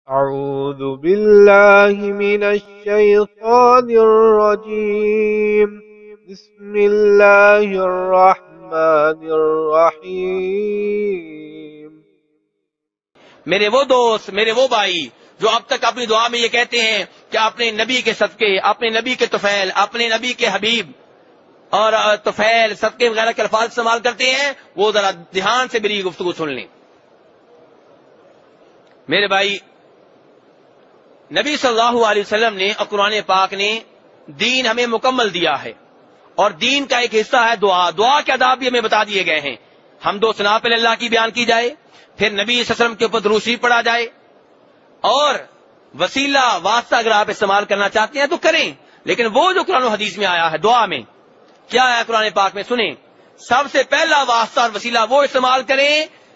أعوذ بالله من الشيطان الرجيم بسم الله الرحمن الرحيم۔ میرے وہ دوست، میرے وہ بھائی جو اب تک اپنی دعا میں یہ کہتے ہیں کہ اپنے نبی کے صدقے، اپنے نبی کے طفیل، اپنے نبی کے حبیب اور طفیل صدقے وغیرہ کے الفاظ استعمال کرتے ہیں، وہ ذرا دھیان سے میری گفتگو سن لیں۔ میرے بھائی، نبی صلی اللہ علیہ وسلم نے اور قرآن پاک نے دین ہمیں مکمل دیا ہے، اور دین کا ایک حصہ ہے دعا۔ دعا کے آداب بھی ہمیں بتا دیے گئے ہیں۔ حمد و ثنا پہلے اللہ کی بیان کی جائے، پھر نبی صلی اللہ علیہ وسلم کے اوپر درود شریف پڑھا جائے، اور وسیلہ واسطہ اگر آپ استعمال کرنا چاہتے ہیں تو کریں، لیکن وہ جو قرآن و حدیث میں آیا ہے دعا میں، کیا ہے قرآن پاک میں سنیں۔ سب سے پہلا واسطہ اور وسیلہ وہ استعمال کریں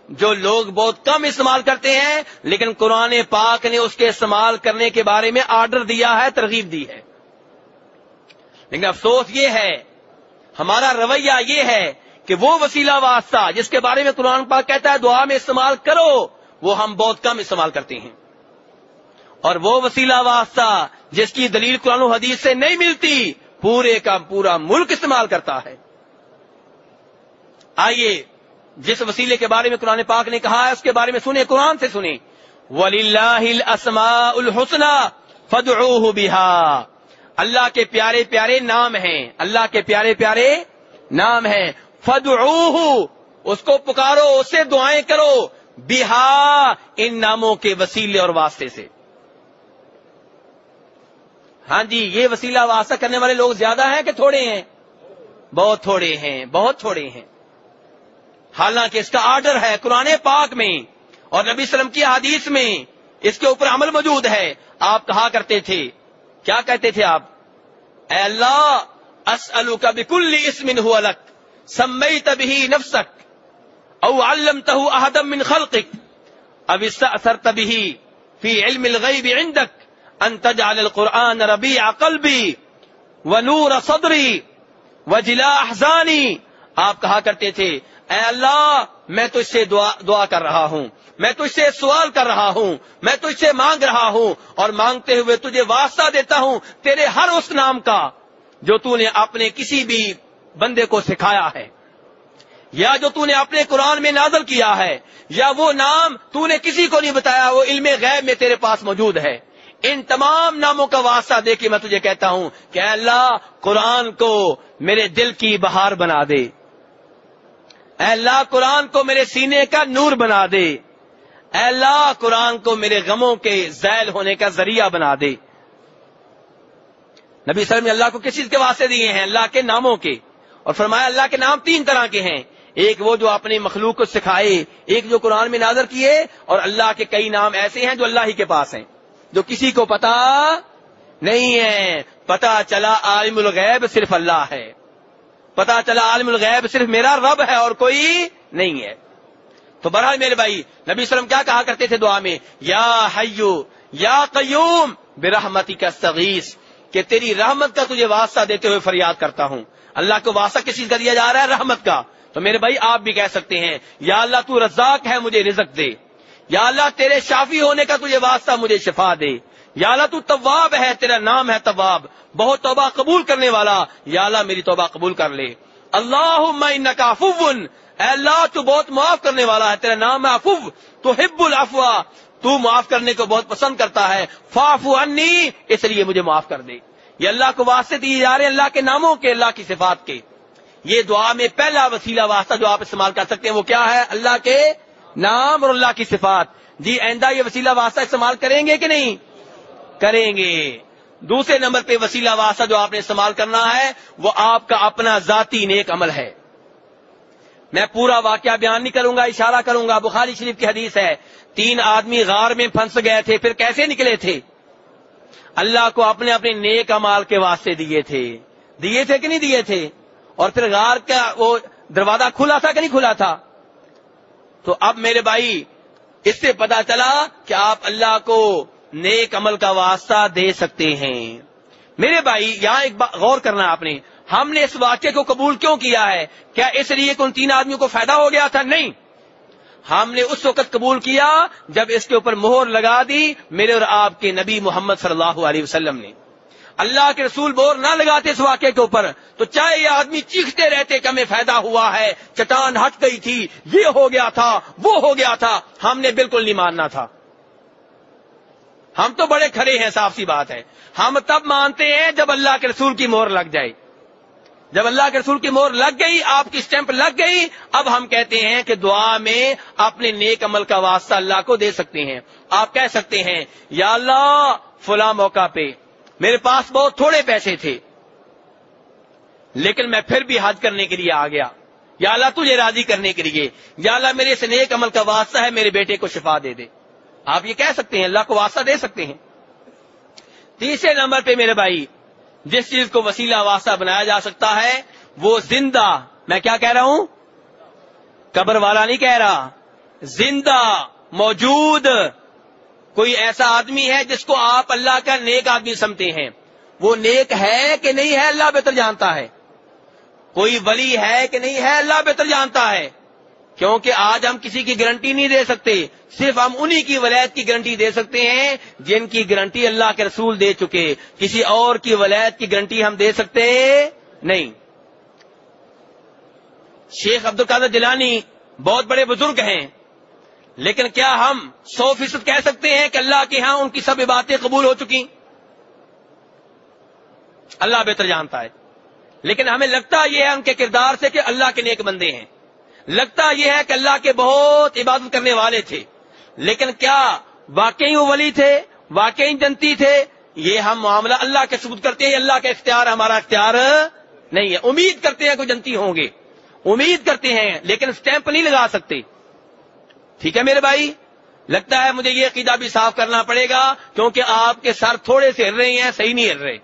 جو لوگ بہت کم استعمال کرتے ہیں، لیکن قرآن پاک نے اس کے استعمال کرنے کے بارے میں آرڈر دیا ہے، ترغیب دی ہے۔ لیکن افسوس یہ ہے، ہمارا رویہ یہ ہے کہ وہ وسیلہ واسطہ جس کے بارے میں قرآن پاک کہتا ہے دعا میں استعمال کرو، وہ ہم بہت کم استعمال کرتے ہیں، اور وہ وسیلہ واسطہ جس کی دلیل قرآن و حدیث سے نہیں ملتی، پورے کا پورا ملک استعمال کرتا ہے۔ آئیے جس وسیلے کے بارے میں قرآن پاک نے کہا ہے اس کے بارے میں سنیں، قرآن سے سنیں۔ وَلِلَّهِ الْأَسْمَاءُ الْحُسْنَى فَادْعُوهُ بِهَا۔ اللہ کے پیارے پیارے نام ہیں، اللہ کے پیارے پیارے نام ہیں۔ فَادْعُوهُ، اس کو پکارو، اس سے دعائیں کرو، بِهَا، ان ناموں کے وسیلے اور واسطے سے۔ ہاں جی، یہ وسیلہ واسطہ کرنے والے لوگ زیادہ ہیں کہ تھوڑے ہیں؟ بہت تھوڑے ہیں، بہت تھوڑے ہیں۔ حالانکہ اس کا آرڈر ہے قرآن پاک میں اور نبی صلی اللہ علیہ وسلم کی حدیث میں، اس کے اوپر عمل موجود ہے۔ آپ کہا کرتے تھے، کیا کہتے تھے آپ؟ اے اللہ، اسألک بکل اسم هو لک سمیت به نفسک او علمته احدا من خلقک او استأثرت به فی علم الغیب عندک ان تجعل القرآن ربیع قلبی ونور صدری وجلاء احزانی۔ آپ کہا کرتے تھے، اے اللہ، میں تجھ سے دعا کر رہا ہوں، میں تجھ سے سوال کر رہا ہوں، میں تجھ سے مانگ رہا ہوں، اور مانگتے ہوئے تجھے واسطہ دیتا ہوں تیرے ہر اس نام کا جو تو نے اپنے کسی بھی بندے کو سکھایا ہے، یا جو تو نے اپنے قرآن میں نازل کیا ہے، یا وہ نام تو نے کسی کو نہیں بتایا، وہ علم غیب میں تیرے پاس موجود ہے۔ ان تمام ناموں کا واسطہ دے کے میں تجھے کہتا ہوں کہ اے اللہ، قرآن کو میرے دل کی بہار بنا دے، اے اللہ قرآن کو میرے سینے کا نور بنا دے، اے اللہ قرآن کو میرے غموں کے زائل ہونے کا ذریعہ بنا دے۔ نبی صلی اللہ علیہ وسلم نے اللہ کو کس چیز کے واسطے دیے ہیں؟ اللہ کے ناموں کے، اور فرمایا اللہ کے نام تین طرح کے ہیں، ایک وہ جو اپنے مخلوق کو سکھائے، ایک جو قرآن میں نازل کیے، اور اللہ کے کئی نام ایسے ہیں جو اللہ ہی کے پاس ہیں، جو کسی کو پتا نہیں ہے۔ پتا چلا عالم الغیب صرف اللہ ہے، پتا چلا عالم الغیب صرف میرا رب ہے اور کوئی نہیں ہے۔ تو بہرحال میرے بھائی، نبی صلی اللہ علیہ وسلم کیا کہا کرتے تھے دعا میں؟ یا حیو یا قیوم برحمتک استغیث، کہ تیری رحمت کا تجھے واسطہ دیتے ہوئے فریاد کرتا ہوں۔ اللہ کو واسطہ کس چیز کا دیا جا رہا ہے؟ رحمت کا۔ تو میرے بھائی آپ بھی کہہ سکتے ہیں، یا اللہ تو رزاق ہے، مجھے رزق دے، یا اللہ تیرے شافی ہونے کا تجھے واسطہ، مجھے شفا دے، یا اللہ تو تواب ہے، تیرا نام ہے تواب، بہت توبہ قبول کرنے والا، یا اللہ میری توبہ قبول کر لے۔ اللہم انک عفو، اے اللہ تو بہت معاف کرنے والا ہے، تیرا نام ہے عفو، تحب العفو، تو معاف کرنے کو بہت پسند کرتا ہے، فاعف عنی، اس لیے مجھے معاف کر دے۔ یہ اللہ کو واسطے دیے جا رہے ہیں، اللہ کے ناموں کے، اللہ کی صفات کے۔ یہ دعا میں پہلا وسیلہ واسطہ جو آپ استعمال کر سکتے ہیں وہ کیا ہے؟ اللہ کے نام اور اللہ کی صفات۔ جی آئندہ یہ وسیلہ واسطہ استعمال کریں گے کہ نہیں؟ کریں گے۔ دوسرے نمبر پہ وسیلہ واسطہ جو آپ نے استعمال کرنا ہے وہ آپ کا اپنا ذاتی نیک عمل ہے۔ میں پورا واقعہ بیان نہیں کروں گا، اشارہ کروں گا۔ بخاری شریف کی حدیث ہے، 3 آدمی غار میں پھنس گئے تھے، پھر کیسے نکلے تھے؟ اللہ کو اپنے اپنے نیک اعمال کے واسطے دیے تھے کہ نہیں دیے تھے؟ اور پھر غار کا وہ دروازہ کھلا تھا کہ نہیں کھلا تھا؟ تو اب میرے بھائی اس سے پتا چلا کہ آپ اللہ کو نیک عمل کا واسطہ دے سکتے ہیں۔ میرے بھائی یہاں ایک بات غور کرنا آپ نے، ہم نے اس واقعے کو قبول کیوں کیا ہے؟ کیا اس لیے کہ ان 3 آدمیوں کو فائدہ ہو گیا تھا؟ نہیں، ہم نے اس وقت قبول کیا جب اس کے اوپر مہر لگا دی میرے اور آپ کے نبی محمد صلی اللہ علیہ وسلم نے. اللہ کے رسول مہر نہ لگاتے اس واقعے کے اوپر تو چاہے یہ آدمی چیختے رہتے کہ ہمیں فائدہ ہوا ہے, چٹان ہٹ گئی تھی, یہ ہو گیا تھا, وہ ہو گیا تھا, ہم نے بالکل نہیں ماننا تھا. ہم تو بڑے کھڑے ہیں, صاف سی بات ہے. ہم تب مانتے ہیں جب اللہ کے رسول کی مہر لگ جائے. جب اللہ کے رسول کی مہر لگ گئی, آپ کی سٹیمپ لگ گئی, اب ہم کہتے ہیں کہ دعا میں اپنے نیک عمل کا واسطہ اللہ کو دے سکتے ہیں. آپ کہہ سکتے ہیں یا اللہ فلاں موقع پہ میرے پاس بہت تھوڑے پیسے تھے لیکن میں پھر بھی حج کرنے کے لیے آ گیا, یا اللہ تجھے راضی کرنے کے لیے, یا اللہ میرے سے نیک عمل کا واسطہ ہے میرے بیٹے کو شفا دے دے. آپ یہ کہہ سکتے ہیں, اللہ کو واسطہ دے سکتے ہیں. تیسرے نمبر پہ میرے بھائی جس چیز کو وسیلہ واسطہ بنایا جا سکتا ہے وہ زندہ, میں کیا کہہ رہا ہوں, قبر والا نہیں کہہ رہا, زندہ موجود کوئی ایسا آدمی ہے جس کو آپ اللہ کا نیک آدمی سمجھتے ہیں. وہ نیک ہے کہ نہیں ہے اللہ بہتر جانتا ہے. کوئی ولی ہے کہ نہیں ہے اللہ بہتر جانتا ہے. کیونکہ آج ہم کسی کی گارنٹی نہیں دے سکتے, صرف ہم انہی کی ولایت کی گارنٹی دے سکتے ہیں جن کی گارنٹی اللہ کے رسول دے چکے. کسی اور کی ولایت کی گارنٹی ہم دے سکتے نہیں. شیخ عبد القادر جیلانی بہت بڑے بزرگ ہیں, لیکن کیا ہم 100% کہہ سکتے ہیں کہ اللہ کے ہاں ان کی سب باتیں قبول ہو چکی؟ اللہ بہتر جانتا ہے. لیکن ہمیں لگتا یہ ہے ان کے کردار سے کہ اللہ کے نیک بندے ہیں, لگتا یہ ہے کہ اللہ کے بہت عبادت کرنے والے تھے, لیکن کیا واقعی وہ ولی تھے, واقعی جنتی تھے؟ یہ ہم معاملہ اللہ کے ثبوت کرتے ہیں, اللہ کا اختیار ہمارا اختیار نہیں ہے. امید کرتے ہیں کوئی جنتی ہوں گے, امید کرتے ہیں, لیکن سٹیمپ نہیں لگا سکتے. ٹھیک ہے میرے بھائی, لگتا ہے مجھے یہ عقیدہ بھی صاف کرنا پڑے گا کیونکہ آپ کے سر تھوڑے سے ہل رہے ہیں, صحیح نہیں ہل رہے.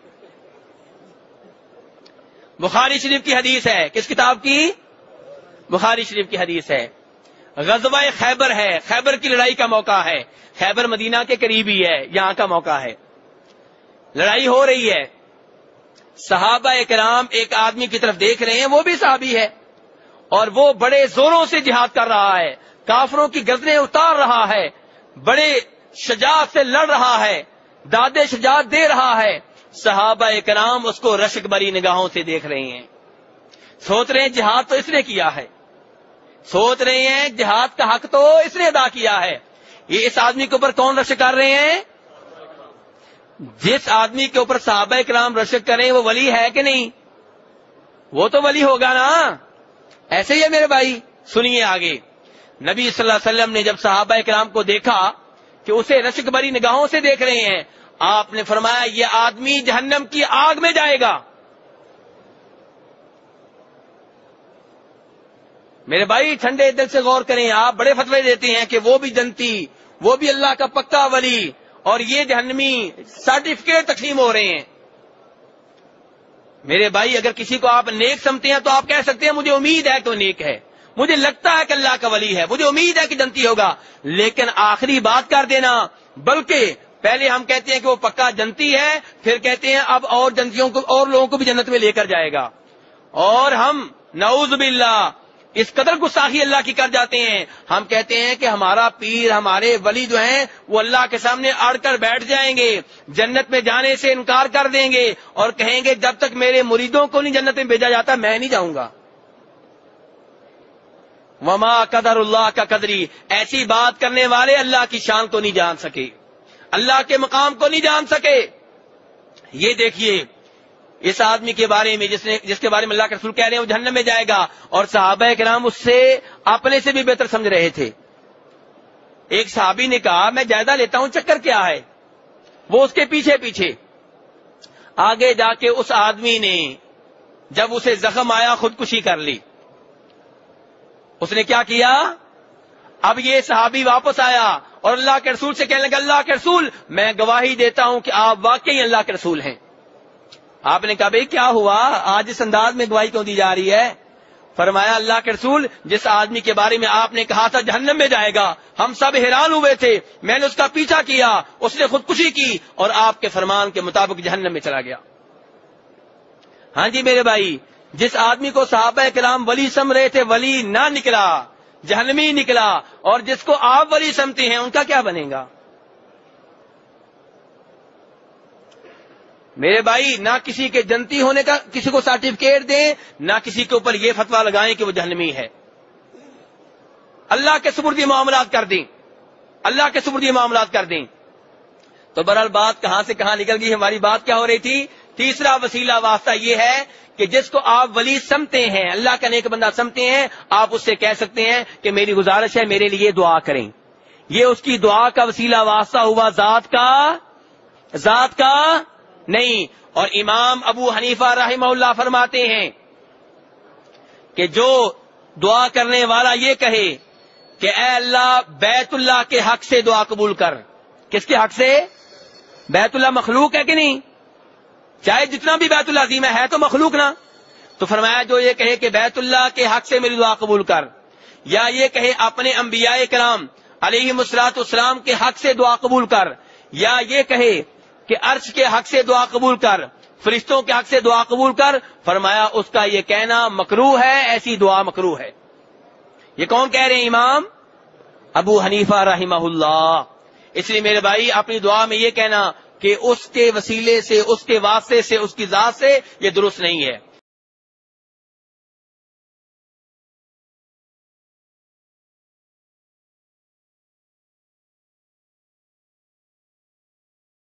بخاری شریف کی حدیث ہے, کس کتاب کی؟ بخاری شریف کی حدیث ہے. غزوہ خیبر ہے, خیبر کی لڑائی کا موقع ہے. خیبر مدینہ کے قریب ہی ہے, یہاں کا موقع ہے. لڑائی ہو رہی ہے, صحابہ کرام ایک آدمی کی طرف دیکھ رہے ہیں, وہ بھی صحابی ہے اور وہ بڑے زوروں سے جہاد کر رہا ہے, کافروں کی گردنیں اتار رہا ہے, بڑے شجاعت سے لڑ رہا ہے, دادے شجاعت دے رہا ہے. صحابہ کرام اس کو رشک بری نگاہوں سے دیکھ رہے ہیں, سوچ رہے ہیں جہاد تو اس نے کیا ہے, سوچ رہے ہیں جہاد کا حق تو اس نے ادا کیا ہے. یہ اس آدمی کے اوپر کون رشک کر رہے ہیں؟ جس آدمی کے اوپر صحابہ کرام رشک کریں وہ ولی ہے کہ نہیں؟ وہ تو ولی ہوگا نا. ایسے ہی ہے میرے بھائی. سنیے آگے, نبی صلی اللہ علیہ وسلم نے جب صحابہ کرام کو دیکھا کہ اسے رشک بری نگاہوں سے دیکھ رہے ہیں, آپ نے فرمایا یہ آدمی جہنم کی آگ میں جائے گا. میرے بھائی ٹھنڈے دل سے غور کریں, آپ بڑے فتوے دیتے ہیں کہ وہ بھی جنتی, وہ بھی اللہ کا پکا ولی, اور یہ جہنمی سرٹیفکیٹ تقسیم ہو رہے ہیں. میرے بھائی اگر کسی کو آپ نیک سمجھتے ہیں تو آپ کہہ سکتے ہیں مجھے امید ہے کہ وہ نیک ہے, مجھے لگتا ہے کہ اللہ کا ولی ہے, مجھے امید ہے کہ جنتی ہوگا. لیکن آخری بات کر دینا, بلکہ پہلے ہم کہتے ہیں کہ وہ پکا جنتی ہے, پھر کہتے ہیں اب اور جنتیوں کو اور لوگوں کو بھی جنت میں لے کر جائے گا. اور ہم نعوذ باللہ اس قدر گستاخی اللہ کی کر جاتے ہیں, ہم کہتے ہیں کہ ہمارا پیر, ہمارے ولی جو ہیں وہ اللہ کے سامنے اڑ کر بیٹھ جائیں گے, جنت میں جانے سے انکار کر دیں گے اور کہیں گے جب تک میرے مریدوں کو نہیں جنت میں بھیجا جاتا میں نہیں جاؤں گا. وما قدر اللہ کا قدری, ایسی بات کرنے والے اللہ کی شان کو نہیں جان سکے, اللہ کے مقام کو نہیں جان سکے. یہ دیکھیے اس آدمی کے بارے میں جس کے بارے میں اللہ کے رسول کہہ رہے ہیں وہ جہنم میں جائے گا, اور صحابہ کرام اس سے اپنے سے بھی بہتر سمجھ رہے تھے. ایک صحابی نے کہا میں جائزہ لیتا ہوں چکر کیا ہے, وہ اس کے پیچھے پیچھے آگے جا کے اس آدمی نے جب اسے زخم آیا خودکشی کر لی. اس نے کیا کیا؟ اب یہ صحابی واپس آیا اور اللہ کے رسول سے کہنے لگا اللہ کے رسول میں گواہی دیتا ہوں کہ آپ واقعی اللہ کے رسول ہیں. آپ نے کہا بھئی کیا ہوا, آج اس انداز میں گواہی کیوں دی جا رہی ہے؟ فرمایا اللہ کے رسول جس آدمی کے بارے میں آپ نے کہا تھا جہنم میں جائے گا, ہم سب حیران ہوئے تھے, میں نے اس کا پیچھا کیا, اس نے خودکشی کی اور آپ کے فرمان کے مطابق جہنم میں چلا گیا. ہاں جی میرے بھائی, جس آدمی کو صحابہ کرام ولی سمجھ رہے تھے ولی نہ نکلا, جہنمی نکلا، اور جس کو آپ ولی سمجھتے ہیں ان کا کیا بنے گا؟ میرے بھائی، نہ کسی کے جنتی ہونے کا کسی کو سرٹیفکیٹ دیں، نہ کسی کے اوپر یہ فتویٰ لگائیں کہ وہ جہنمی ہے. اللہ کے سپرد معاملات کر دیں، اللہ کے سپرد معاملات کر دیں. تو بہرحال بات کہاں سے کہاں نکل گئی؟ ہماری بات کیا ہو رہی تھی؟ تیسرا وسیلہ واسطہ یہ ہے کہ جس کو آپ ولی سمجھتے ہیں، اللہ کا نیک بندہ سمجھتے ہیں، آپ اس سے کہہ سکتے ہیں کہ میری گزارش ہے میرے لیے دعا کریں. یہ اس کی دعا کا وسیلہ واسطہ ہوا، ذات کا نہیں. اور امام ابو حنیفہ رحمہ اللہ فرماتے ہیں کہ جو دعا کرنے والا یہ کہے کہ اے اللہ بیت اللہ کے حق سے دعا قبول کر. کس کے حق سے؟ بیت اللہ مخلوق ہے کہ نہیں؟ چاہے جتنا بھی بیت اللہ عظیم ہے تو مخلوق نا. تو فرمایا جو یہ کہے کہ بیت اللہ کے حق سے میری دعا قبول کر، یا یہ کہے اپنے انبیاء کرام علیہم الصلوۃ والسلام کے حق سے دعا قبول کر، یا یہ کہے کہ عرش کے حق سے دعا قبول کر، فرشتوں کے حق سے دعا قبول کر، فرمایا اس کا یہ کہنا مکروہ ہے، ایسی دعا مکروہ ہے. یہ کون کہہ رہے ہیں؟ امام ابو حنیفہ رحمہ اللہ. اس لیے میرے بھائی اپنی دعا میں یہ کہنا کہ اس کے وسیلے سے، اس کے واسطے سے، اس کی ذات سے، یہ درست نہیں ہے.